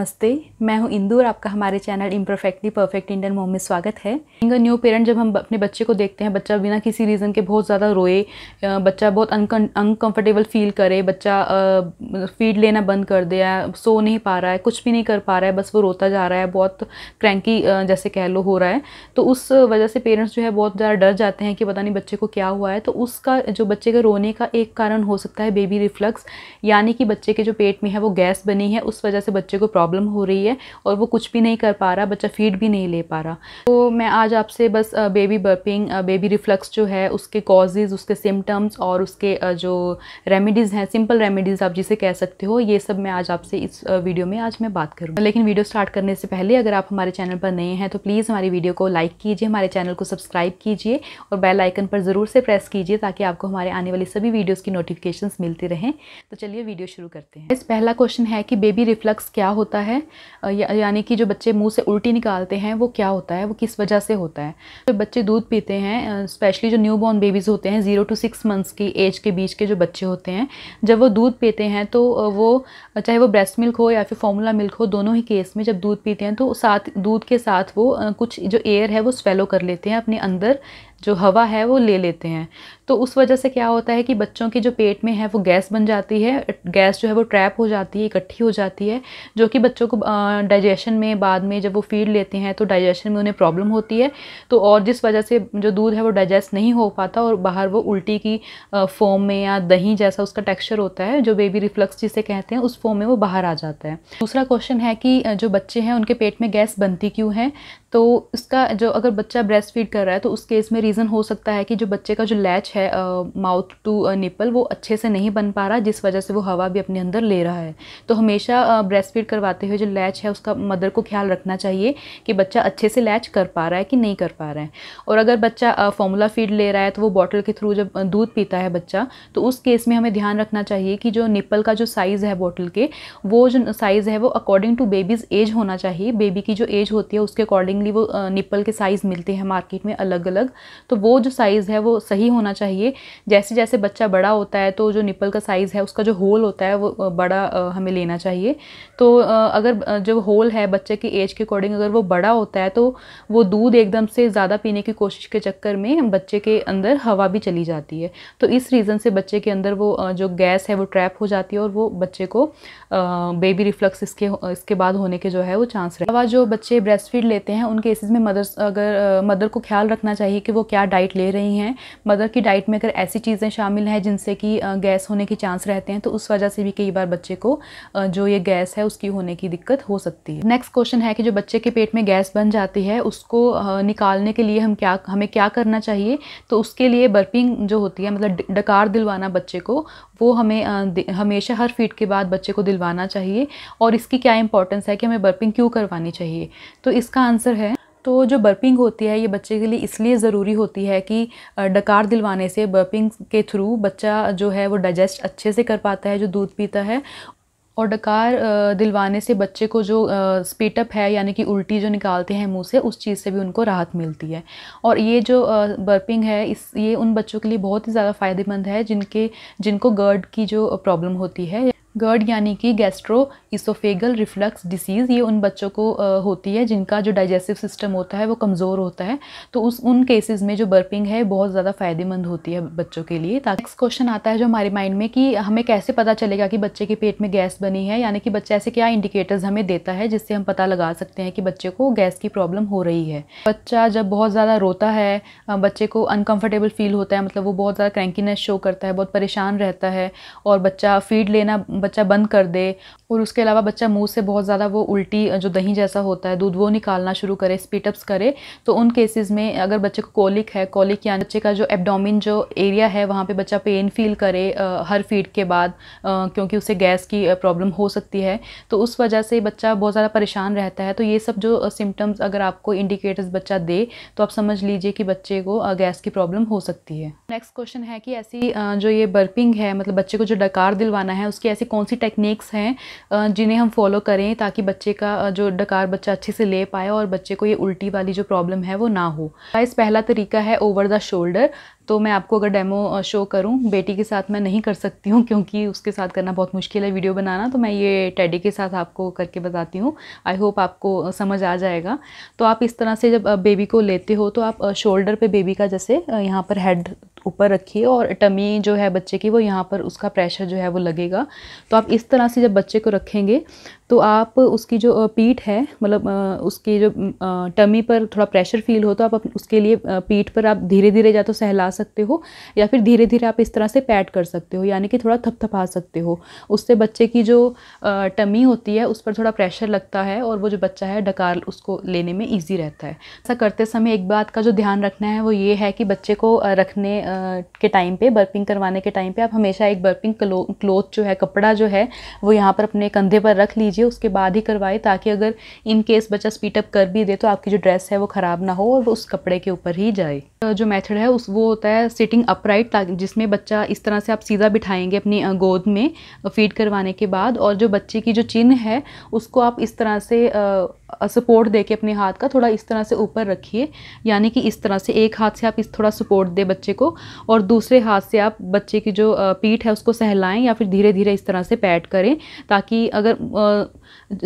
नमस्ते, मैं हूं इंदु और आपका हमारे channel imperfectly perfect Indian mom में स्वागत है। न्यू पेरेंट जब हम अपने बच्चे को देखते हैं, बच्चा बिना किसी रीज़न के बहुत ज़्यादा रोए, बच्चा बहुत अनकंफर्टेबल फील करे, बच्चा फीड लेना बंद कर दिया, सो नहीं पा रहा है, कुछ भी नहीं कर पा रहा है, बस वो रोता जा रहा है, बहुत क्रैंकी जैसे कह लो हो रहा है, तो उस वजह से पेरेंट्स जो है बहुत ज़्यादा डर जाते हैं कि पता नहीं बच्चे को क्या हुआ है। तो उसका जो बच्चे के रोने का एक कारण हो सकता है बेबी रिफ्लक्स, यानी कि बच्चे के जो पेट में है वो गैस बनी है, उस वजह से बच्चे को प्रॉब्लम हो रही है और वो कुछ भी नहीं कर पा रहा, बच्चा फीड भी नहीं ले पा रहा। तो मैं आज आपसे बस बेबी बर्पिंग, बेबी रिफ्लक्स जो है उसके कॉजेज़, उसके सिम्टम्स और उसके जो रेमेडीज़ हैं, सिंपल रेमेडीज़ आप जिसे कह सकते हो, ये सब मैं आज आपसे इस वीडियो में आज मैं बात करूँ। लेकिन वीडियो स्टार्ट करने से पहले अगर आप हमारे चैनल पर नए हैं तो प्लीज़ हमारी वीडियो को लाइक कीजिए, हमारे चैनल को सब्सक्राइब कीजिए और बेल आइकन पर ज़रूर से प्रेस कीजिए ताकि आपको हमारे आने वाली सभी वीडियोज़ की नोटिफिकेशंस मिलती रहें। तो चलिए वीडियो शुरू करते हैं। इस पहला क्वेश्चन है कि बेबी रिफ्लक्स क्या होता है, यानी कि जो बच्चे मुंह से उल्टी निकालते हैं वो क्या होता है, वो किस वजह से होता है। तो बच्चे दूध पीते हैं, स्पेशली जो न्यू बॉर्न बेबीज़ होते हैं 0 to 6 मंथ्स की एज के बीच के जो बच्चे होते हैं, जब वो दूध पीते हैं तो वो चाहे वो ब्रेस्ट मिल्क हो या फिर फॉर्मूला मिल्क हो, दोनों ही केस में जब दूध पीते हैं तो साथ दूध के साथ वो कुछ जो एयर है वो स्वेलो कर लेते हैं, अपने अंदर जो हवा है वो ले लेते हैं। तो उस वजह से क्या होता है कि बच्चों के जो पेट में है वो गैस बन जाती है, गैस जो है वो ट्रैप हो जाती है, इकट्ठी हो जाती है, जो कि बच्चों को डाइजेशन में बाद में जब वो फीड लेते हैं तो डाइजेशन में उन्हें प्रॉब्लम होती है। तो और जिस वजह से जो दूध है वो डाइजेस्ट नहीं हो पाता और बाहर वो उल्टी की फॉर्म में या दही जैसा उसका टेक्स्चर होता है, जो बेबी रिफ्लक्स जिसे कहते हैं, उस फॉर्म में वो बाहर आ जाता है। दूसरा क्वेश्चन है कि जो बच्चे हैं उनके पेट में गैस बनती क्यों है। तो इसका जो अगर बच्चा ब्रेस्ट फीड कर रहा है तो उस केस में रीज़न हो सकता है कि जो बच्चे का जो लैच है माउथ टू निपल वो अच्छे से नहीं बन पा रहा, जिस वजह से वो हवा भी अपने अंदर ले रहा है। तो हमेशा ब्रेस्ट फीड करवाते हुए जो लैच है उसका मदर को ख्याल रखना चाहिए कि बच्चा अच्छे से लैच कर पा रहा है कि नहीं कर पा रहा है। और अगर बच्चा फॉर्मूला फीड ले रहा है तो वो बॉटल के थ्रू जब दूध पीता है बच्चा, तो उस केस में हमें ध्यान रखना चाहिए कि जो निपल का जो साइज़ है बॉटल के, वो जो साइज़ है वो अकॉर्डिंग टू बेबीज़ एज होना चाहिए। बेबी की जो एज होती है उसके अकॉर्डिंगली वो निपल के साइज़ मिलते हैं मार्केट में अलग अलग, तो वो जो साइज़ है वो सही होना चाहिए। जैसे जैसे बच्चा बड़ा होता है तो जो निपल का साइज़ है उसका जो होल होता है वो बड़ा हमें लेना चाहिए। तो अगर जो होल है बच्चे की एज के अकॉर्डिंग अगर वो बड़ा होता है तो वो दूध एकदम से ज़्यादा पीने की कोशिश के चक्कर में बच्चे के अंदर हवा भी चली जाती है। तो इस रीज़न से बच्चे के अंदर वो जो गैस है वो ट्रैप हो जाती है और वो बच्चे को बेबी रिफ्लक्स इसके बाद होने के जो है वो चांस रहता है। जो बच्चे ब्रेस्ट फीड लेते हैं उन केसेस में मदर को ख्याल रखना चाहिए कि वो क्या डाइट ले रही हैं। मदर की डाइट में अगर ऐसी चीज़ें शामिल हैं जिनसे कि गैस होने के चांस रहते हैं तो उस वजह से भी कई बार बच्चे को जो ये गैस है उसकी होने की दिक्कत हो सकती है। नेक्स्ट क्वेश्चन है कि जो बच्चे के पेट में गैस बन जाती है उसको निकालने के लिए हमें क्या करना चाहिए। तो उसके लिए बर्पिंग जो होती है, मतलब डकार दिलवाना बच्चे को, वो हमें हमेशा हर फीड के बाद बच्चे को दिलवाना चाहिए। और इसकी क्या इंपॉर्टेंस है कि हमें बर्पिंग क्यों करवानी चाहिए, तो इसका आंसर है, तो जो बर्पिंग होती है ये बच्चे के लिए इसलिए ज़रूरी होती है कि डकार दिलवाने से, बर्पिंग के थ्रू बच्चा जो है वो डाइजेस्ट अच्छे से कर पाता है जो दूध पीता है। और डकार दिलवाने से बच्चे को जो स्पीटअप है यानी कि उल्टी जो निकालते हैं मुंह से, उस चीज़ से भी उनको राहत मिलती है। और ये जो बर्पिंग है ये उन बच्चों के लिए बहुत ही ज़्यादा फ़ायदेमंद है जिनको गर्ड की जो प्रॉब्लम होती है। गर्ड यानी कि गैस्ट्रो इसोफेगल रिफ्लक्स डिसीज़, ये उन बच्चों को होती है जिनका जो डाइजेस्टिव सिस्टम होता है वो कमज़ोर होता है। तो उन केसेस में जो बर्पिंग है बहुत ज़्यादा फ़ायदेमंद होती है बच्चों के लिए। नेक्स्ट क्वेश्चन आता है जो हमारे माइंड में कि हमें कैसे पता चलेगा कि बच्चे के पेट में गैस बनी है, यानी कि बच्चा ऐसे क्या इंडिकेटर्स हमें देता है जिससे हम पता लगा सकते हैं कि बच्चे को गैस की प्रॉब्लम हो रही है। बच्चा जब बहुत ज़्यादा रोता है, बच्चे को अनकम्फर्टेबल फील होता है, मतलब वो बहुत ज़्यादा क्रैंकीनेस शो करता है, बहुत परेशान रहता है, और बच्चा फीड लेना बच्चा बंद कर दे, और उसके अलावा बच्चा मुंह से बहुत ज़्यादा वो उल्टी जो दही जैसा होता है दूध वो निकालना शुरू करे, स्पीटअप्स करे, तो उन केसेस में अगर बच्चे को कोलिक है, कोलिक यानी बच्चे का जो एब्डोमिन जो एरिया है वहाँ पे बच्चा पेन फील करे हर फीड के बाद, क्योंकि उसे गैस की प्रॉब्लम हो सकती है, तो उस वजह से बच्चा बहुत ज़्यादा परेशान रहता है। तो ये सब जो सिम्टम्स अगर आपको इंडिकेटर्स बच्चा दे तो आप समझ लीजिए कि बच्चे को गैस की प्रॉब्लम हो सकती है। नेक्स्ट क्वेश्चन है कि ऐसी जो ये बर्पिंग है, मतलब बच्चे को जो डकार दिलवाना है, उसकी ऐसी कौन सी टेक्निक्स हैं जिन्हें हम फॉलो करें ताकि बच्चे का जो डकार बच्चा अच्छे से ले पाए और बच्चे को ये उल्टी वाली जो प्रॉब्लम है वो ना हो। गाइस, पहला तरीका है ओवर द शोल्डर। तो मैं आपको अगर डेमो शो करूं, बेटी के साथ मैं नहीं कर सकती हूं क्योंकि उसके साथ करना बहुत मुश्किल है वीडियो बनाना, तो मैं ये टेडी के साथ आपको करके बताती हूं। आई होप आपको समझ आ जाएगा। तो आप इस तरह से जब बेबी को लेते हो तो आप शोल्डर पे बेबी का जैसे यहाँ पर हेड ऊपर रखिए और टमी जो है बच्चे की वो यहाँ पर उसका प्रेशर जो है वो लगेगा। तो आप इस तरह से जब बच्चे को रखेंगे तो आप उसकी जो पीठ है, मतलब उसकी जो टमी पर थोड़ा प्रेशर फील हो तो आप उसके लिए पीठ पर आप धीरे धीरे या तो सहला सकते हो या फिर धीरे धीरे आप इस तरह से पैट कर सकते हो, यानी कि थोड़ा थपथपा सकते हो। उससे बच्चे की जो टमी होती है उस पर थोड़ा प्रेशर लगता है और वो जो बच्चा है डकार उसको लेने में ईजी रहता है। ऐसा करते समय एक बात का जो ध्यान रखना है वो ये है कि बच्चे को रखने के टाइम पे, बर्पिंग करवाने के टाइम पे आप हमेशा एक बर्पिंग क्लोथ जो है, कपड़ा जो है वो यहाँ पर अपने कंधे पर रख लीजिए, उसके बाद ही करवाए, ताकि अगर इन केस बच्चा स्पीड अप कर भी दे तो आपकी जो ड्रेस है वो ख़राब ना हो और वो उस कपड़े के ऊपर ही जाए। जो मेथड है वो होता है सिटिंग अपराइट, ताकि जिसमें बच्चा इस तरह से आप सीधा बिठाएंगे अपनी गोद में फीड करवाने के बाद, और जो बच्चे की जो चिन है उसको आप इस तरह से सपोर्ट दे के अपने हाथ का थोड़ा इस तरह से ऊपर रखिए, यानी कि इस तरह से एक हाथ से आप इस थोड़ा सपोर्ट दे बच्चे को और दूसरे हाथ से आप बच्चे की जो पीठ है उसको सहलाएं या फिर धीरे धीरे इस तरह से पैट करें, ताकि अगर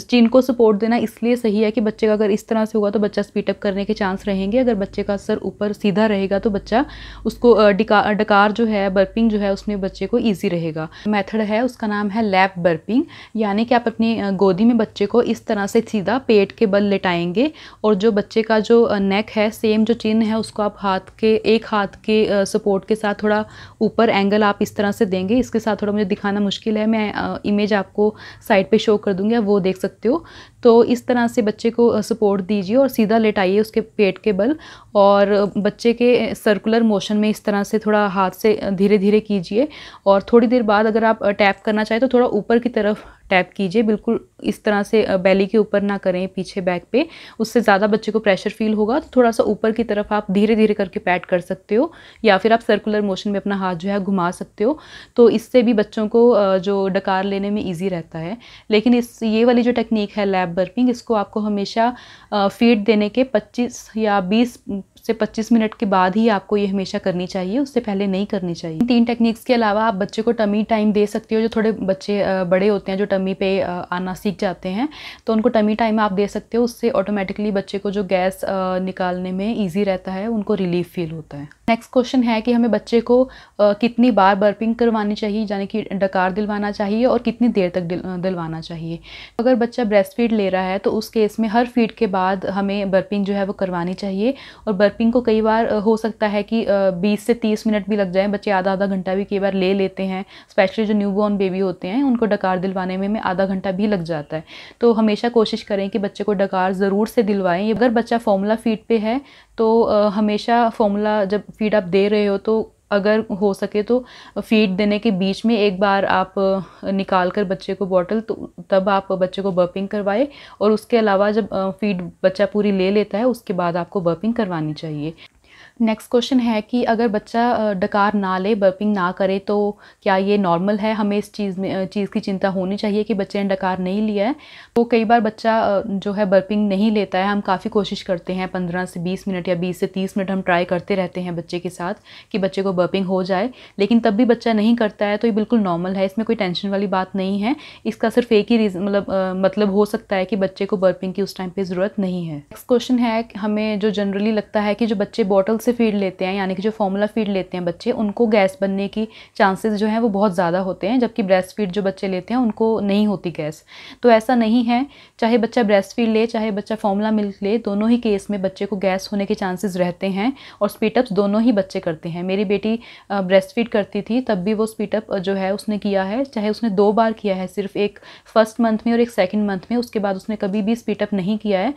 चिन को सपोर्ट देना इसलिए सही है कि बच्चे का अगर इस तरह से होगा तो बच्चा स्पीड अप करने के चांस रहेंगे। अगर बच्चे का सर ऊपर सीधा रहेगा तो बच्चा उसको डकार जो है, बर्पिंग जो है उसमें बच्चे को ईजी रहेगा। मेथड है उसका नाम है लैप बर्पिंग, यानी कि आप अपनी गोदी में बच्चे को इस तरह से सीधा पेट के बल लेटाएंगे और जो बच्चे का जो नेक है, सेम जो चिन है उसको आप एक हाथ के सपोर्ट के साथ थोड़ा ऊपर एंगल आप इस तरह से देंगे। इसके साथ थोड़ा मुझे दिखाना मुश्किल है, मैं इमेज आपको साइड पे शो कर दूंगी, वो देख सकते हो। तो इस तरह से बच्चे को सपोर्ट दीजिए और सीधा लेटाइए उसके पेट के बल, और बच्चे के सर्कुलर मोशन में इस तरह से थोड़ा हाथ से धीरे धीरे कीजिए। और थोड़ी देर बाद अगर आप टैप करना चाहें तो थोड़ा ऊपर की तरफ टैप कीजिए, बिल्कुल इस तरह से बेली के ऊपर ना करें, पीछे बैक पे, उससे ज़्यादा बच्चे को प्रेशर फील होगा। तो थोड़ा सा ऊपर की तरफ आप धीरे धीरे करके पैट कर सकते हो या फिर आप सर्कुलर मोशन में अपना हाथ जो है घुमा सकते हो। तो इससे भी बच्चों को जो डकार लेने में ईजी रहता है। लेकिन ये वाली जो टेक्निक है लैप बर्पिंग, इसको आपको हमेशा फीड देने के 20 या 20 से 25 मिनट के बाद ही आपको ये हमेशा करनी चाहिए, उससे पहले नहीं करनी चाहिए। 3 टेक्निक्स के अलावा आप बच्चे को टमी टाइम दे सकते हो। जो थोड़े बच्चे बड़े होते हैं जो टमी पे आना सीख जाते हैं तो उनको टमी टाइम आप दे सकते हो, उससे ऑटोमेटिकली बच्चे को जो गैस निकालने में ईजी रहता है, उनको रिलीफ फील होता है। नेक्स्ट क्वेश्चन है कि हमें बच्चे को कितनी बार बर्पिंग करवानी चाहिए, यानी कि डकार दिलवाना चाहिए, और कितनी देर तक दिलवाना चाहिए। अगर बच्चा ब्रेस्ट फीड ले रहा है तो उस केस में हर फीड के बाद हमें बर्पिंग जो है वो करवानी चाहिए। और बर्पिंग को कई बार हो सकता है कि 20 से 30 मिनट भी लग जाए, बच्चे आधा घंटा भी कई बार ले लेते हैं। स्पेशली जो न्यूबॉर्न बेबी होते हैं उनको डकार दिलवाने में आधा घंटा भी लग जाता है। तो हमेशा कोशिश करें कि बच्चे को डकार ज़रूर से दिलवाएं। अगर बच्चा फॉर्मूला फीड पे है तो हमेशा फॉर्मूला जब फीड आप दे रहे हो तो अगर हो सके तो फीड देने के बीच में एक बार आप निकाल कर बच्चे को बॉटल, तो तब आप बच्चे को बर्पिंग करवाए। और उसके अलावा जब फीड बच्चा पूरी ले लेता है उसके बाद आपको बर्पिंग करवानी चाहिए। नेक्स्ट क्वेश्चन है कि अगर बच्चा डकार ना ले, बर्पिंग ना करे, तो क्या ये नॉर्मल है? हमें इस चीज़ की चिंता होनी चाहिए कि बच्चे ने डकार नहीं लिया है। तो कई बार बच्चा जो है बर्पिंग नहीं लेता है। हम काफ़ी कोशिश करते हैं, 15 से 20 मिनट या 20 से 30 मिनट हम ट्राई करते रहते हैं बच्चे के साथ कि बच्चे को बर्पिंग हो जाए, लेकिन तब भी बच्चा नहीं करता है। तो ये बिल्कुल नॉर्मल है, इसमें कोई टेंशन वाली बात नहीं है। इसका सिर्फ एक ही रीज़न मतलब हो सकता है कि बच्चे को बर्पिंग की उस टाइम पर ज़रूरत नहीं है। नेक्स्ट क्वेश्चन है, हमें जो जनरली लगता है कि जो बच्चे बॉटल से फीड लेते हैं, यानी कि जो फॉर्मूला फीड लेते हैं बच्चे, उनको गैस बनने की चांसेस जो हैं वो बहुत ज़्यादा होते हैं, जबकि ब्रेस्ट फीड जो बच्चे लेते हैं उनको नहीं होती गैस। तो ऐसा नहीं है, चाहे बच्चा ब्रेस्ट फीड ले चाहे बच्चा फॉर्मूला मिल्क ले, दोनों ही केस में बच्चे को गैस होने के चांसेस रहते हैं। और स्पीटअप्स दोनों ही बच्चे करते हैं। मेरी बेटी ब्रेस्ट फीड करती थी, तब भी वो स्पीटअप जो है उसने किया है, चाहे उसने 2 बार किया है, सिर्फ एक फर्स्ट मंथ में और एक सेकेंड मंथ में, उसके बाद उसने कभी भी स्पीटअप नहीं किया है।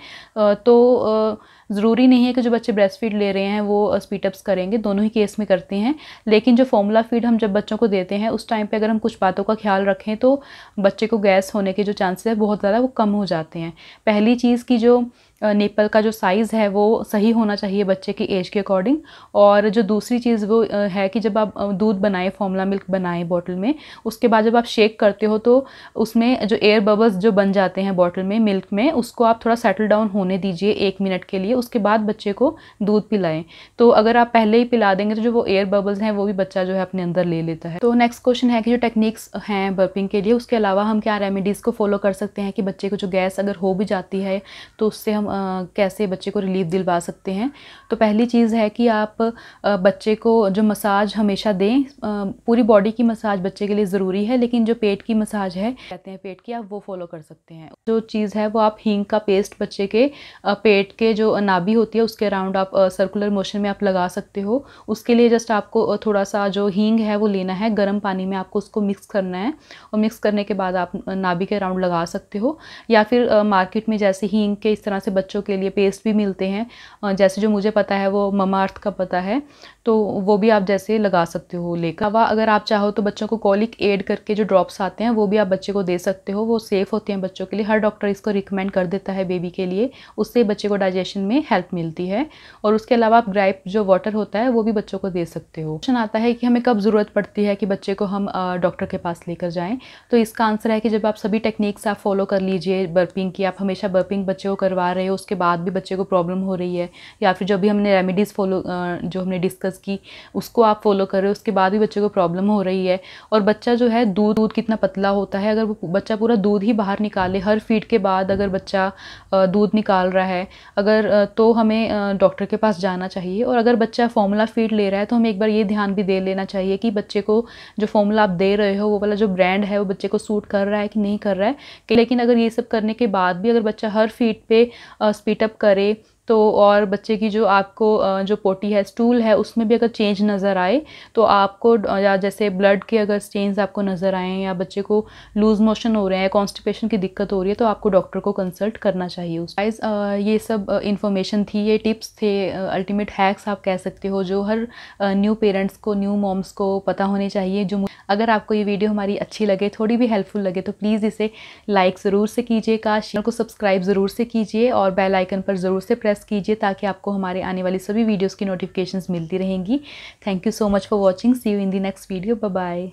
तो ज़रूरी नहीं है कि जो बच्चे ब्रेस्ट फीड ले रहे हैं वो स्पीटअप्स करेंगे, दोनों ही केस में करते हैं। लेकिन जो फॉर्मूला फीड हम जब बच्चों को देते हैं उस टाइम पे अगर हम कुछ बातों का ख्याल रखें तो बच्चे को गैस होने के जो चांसेस है बहुत ज़्यादा वो कम हो जाते हैं। पहली चीज़ की जो नेपल का जो साइज़ है वो सही होना चाहिए बच्चे की एज के अकॉर्डिंग। और जो दूसरी चीज़ वो है कि जब आप दूध बनाएं, फॉर्मूला मिल्क बनाएं बॉटल में, उसके बाद जब आप शेक करते हो तो उसमें जो एयर बबल्स जो बन जाते हैं बॉटल में, मिल्क में, उसको आप थोड़ा सेटल डाउन होने दीजिए 1 मिनट के लिए। उसके बाद बच्चे को दूध पिलाएं। तो अगर आप पहले ही पिला देंगे तो जो वो एयर बबल्स हैं वो भी बच्चा जो है अपने अंदर ले लेता है। तो नेक्स्ट क्वेश्चन है कि जो टेक्निक्स हैं बर्पिंग के लिए, उसके अलावा हम क्या रेमेडीज़ को फॉलो कर सकते हैं कि बच्चे को जो गैस अगर हो भी जाती है तो उससे हम कैसे बच्चे को रिलीफ दिलवा सकते हैं। तो पहली चीज़ है कि आप बच्चे को जो मसाज हमेशा दें, पूरी बॉडी की मसाज बच्चे के लिए ज़रूरी है, लेकिन जो पेट की मसाज है, कहते हैं पेट की, आप वो फॉलो कर सकते हैं। जो चीज़ है वो आप हींग का पेस्ट बच्चे के पेट के जो नाभि होती है उसके अराउंड आप सर्कुलर मोशन में आप लगा सकते हो। उसके लिए जस्ट आपको थोड़ा सा जो हींग है वो लेना है, गर्म पानी में आपको उसको मिक्स करना है, और मिक्स करने के बाद आप नाभि के अराउंड लगा सकते हो। या फिर मार्केट में जैसे हींग के इस तरह से बच्चों के लिए पेस्ट भी मिलते हैं, जैसे जो मुझे पता है वो ममा अर्थ का पता है, तो वो भी आप जैसे लगा सकते हो लेकर। अगर आप चाहो तो बच्चों को कॉलिक एड करके जो ड्रॉप्स आते हैं वो भी आप बच्चे को दे सकते हो, वो सेफ़ होते हैं बच्चों के लिए। हर डॉक्टर इसको रिकमेंड कर देता है बेबी के लिए, उससे बच्चे को डाइजेशन में हेल्प मिलती है। और उसके अलावा आप ग्राइप जो वाटर होता है वो भी बच्चों को दे सकते हो। क्वेश्चन आता है कि हमें कब ज़रूरत पड़ती है कि बच्चे को हम डॉक्टर के पास लेकर जाएँ। तो इसका आंसर है कि जब आप सभी टेक्निक्स आप फॉलो कर लीजिए बर्पिंग की, आप हमेशा बर्पिंग बच्चे को करवा रहे हो, उसके बाद भी बच्चे को प्रॉब्लम हो रही है, या फिर जो भी हमने रेमेडीज़ फॉलो जो हमने डिस्कस की उसको आप फॉलो कर रहे हो, उसके बाद भी बच्चे को प्रॉब्लम हो रही है, और बच्चा जो है दूध कितना पतला होता है, अगर वो बच्चा पूरा दूध ही बाहर निकाले हर फीड के बाद, अगर बच्चा दूध निकाल रहा है अगर, तो हमें डॉक्टर के पास जाना चाहिए। और अगर बच्चा फॉर्मूला फीड ले रहा है तो हमें एक बार ये ध्यान भी दे लेना चाहिए कि बच्चे को जो फॉर्मूला आप दे रहे हो वो वाला जो ब्रांड है वो बच्चे को सूट कर रहा है कि नहीं कर रहा है। लेकिन अगर ये सब करने के बाद भी अगर बच्चा हर फीड पे स्पीड अप करे तो, और बच्चे की जो आपको जो पोटी है, स्टूल है, उसमें भी अगर चेंज नज़र आए तो आपको, या जैसे ब्लड के अगर स्टेन्स आपको नज़र आएँ, या बच्चे को लूज़ मोशन हो रहे हैं, कॉन्स्टिपेशन की दिक्कत हो रही है, तो आपको डॉक्टर को कंसल्ट करना चाहिए। गाइस, ये सब इन्फॉर्मेशन थी, ये टिप्स थे, अल्टीमेट हैक्स आप कह सकते हो, जो हर न्यू पेरेंट्स को, न्यू मॉम्स को पता होने चाहिए। जो अगर आपको ये वीडियो हमारी अच्छी लगे, थोड़ी भी हेल्पफुल लगे, तो प्लीज़ इसे लाइक ज़रूर से कीजिएगा, चैनल को सब्सक्राइब ज़रूर से कीजिए, और बेल आइकन पर ज़रूर से प्रेस कीजिए ताकि आपको हमारे आने वाली सभी वीडियोस की नोटिफिकेशंस मिलती रहेंगी। Thank you so much for watching. See you in the next video. Bye bye.